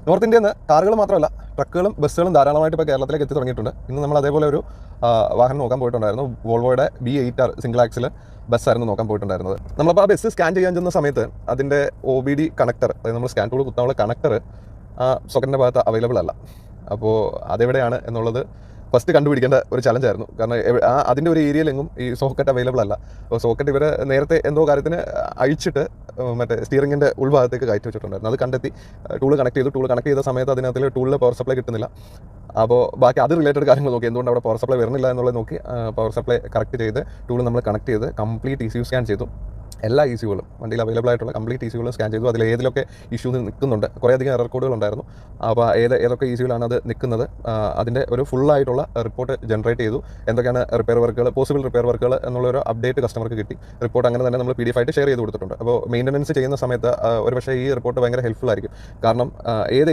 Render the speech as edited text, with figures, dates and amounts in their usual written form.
North ഇന്ത്യയിൽ നിന്ന് കാറുകൾ മാത്രമല്ല ട്രക്കുകളും ബസ്സുകളും ധാരാളമായിട്ട് ഇപ്പോൾ കേരളത്തിലേക്ക് എത്തി തുടങ്ങിയിട്ടുണ്ട്. ഇന്ന് നമ്മൾ അതേപോലെ ഒരു വാഹനം നോക്കാൻ പോയിട്ടുണ്ടായിരുന്നു. വോൾവോയുടെ B8R സിംഗിൾ ആക്സിൽ ബസ്സായിരുന്നു നോക്കാൻ പോയിട്ടുണ്ടായിരുന്നത്. നമ്മളപ്പോൾ ആ ബസ് സ്കാൻ ചെയ്യാൻ ചെന്ന സമയത്ത് അതിൻ്റെ OBD കണക്ടർ, അതായത് നമ്മൾ സ്കാൻ ടൂൾ കുത്താനുള്ള കണക്ടർ സോക്കറ്റിൻ്റെ ഭാഗത്ത് അവൈലബിൾ അല്ല. അപ്പോൾ അതെവിടെയാണ് എന്നുള്ളത് ഫസ്റ്റ് കണ്ടുപിടിക്കേണ്ട ഒരു ചലഞ്ചായിരുന്നു. കാരണം അതിൻ്റെ ഒരു ഏരിയയിലെങ്ങും ഈ സോക്കറ്റ് അവൈലബിൾ അല്ല. അപ്പോൾ സോക്കറ്റ് ഇവർ നേരത്തെ എന്തോ കാര്യത്തിന് അഴിച്ചിട്ട് മറ്റേ സ്റ്റിയറിങ്ങിൻ്റെ ഉൾഭാഗത്തേക്ക് കയറ്റി വെച്ചിട്ടുണ്ടായിരുന്നു. അത് കണ്ടെത്തി ടൂൾ കണക്ട് ചെയ്ത സമയത്ത് അതിനകത്തിൽ ടൂളിൽ പവർ സപ്ലൈ കിട്ടുന്നില്ല. അപ്പോൾ ബാക്കി അത് റിലേറ്റഡ് കാര്യങ്ങൾ നോക്കി, എന്തുകൊണ്ട് അവിടെ പവർ സപ്ലൈ വരുന്നില്ല എന്നുള്ളത് നോക്കി പവർ സപ്ലൈ കറക്റ്റ് ചെയ്ത് ടൂൾ നമ്മൾ കണക്ട് ചെയ്ത് കംപ്ലീറ്റ് ECU സ്കാൻ ചെയ്തു. എല്ലാ ECUകളും വണ്ടിയിൽ അവൈലബിൾ ആയിട്ടുള്ള കംപ്ലീറ്റ് ECUകളും സ്കാൻ ചെയ്തു. അതിൽ ഏതിലൊക്കെ ഇഷ്യൂ നിൽക്കുന്നുണ്ട്, കുറേയധികം എറർ കോഡുകൾ ഉണ്ടായിരുന്നു. അപ്പോൾ ഏതൊക്കെ ECUകളാണ് അത് നിൽക്കുന്നത്, അതിൻ്റെ ഒരു ഫുള്ളായിട്ടുള്ള റിപ്പോർട്ട് ജനറേറ്റ് ചെയ്തു. എന്തൊക്കെയാണ് റിപ്പയർ വർക്കുകൾ, പോസിബിൾ റിപ്പയർ വർക്കുകൾ എന്നുള്ളൊരു അപ്ഡേറ്റ് കസ്റ്റമർക്ക് കിട്ടി. റിപ്പോർട്ട് അങ്ങനെ തന്നെ നമ്മൾ PDF ആയിട്ട് ഷെയർ ചെയ്ത് കൊടുത്തിട്ടുണ്ട്. അപ്പോൾ മെയിൻ്റനൻസ് ചെയ്യുന്ന സമയത്ത് ഒരുപക്ഷേ ഈ റിപ്പോർട്ട് ഭയങ്കര ഹെൽപ്ഫുൾ ആയിരിക്കും. കാരണം ഏത്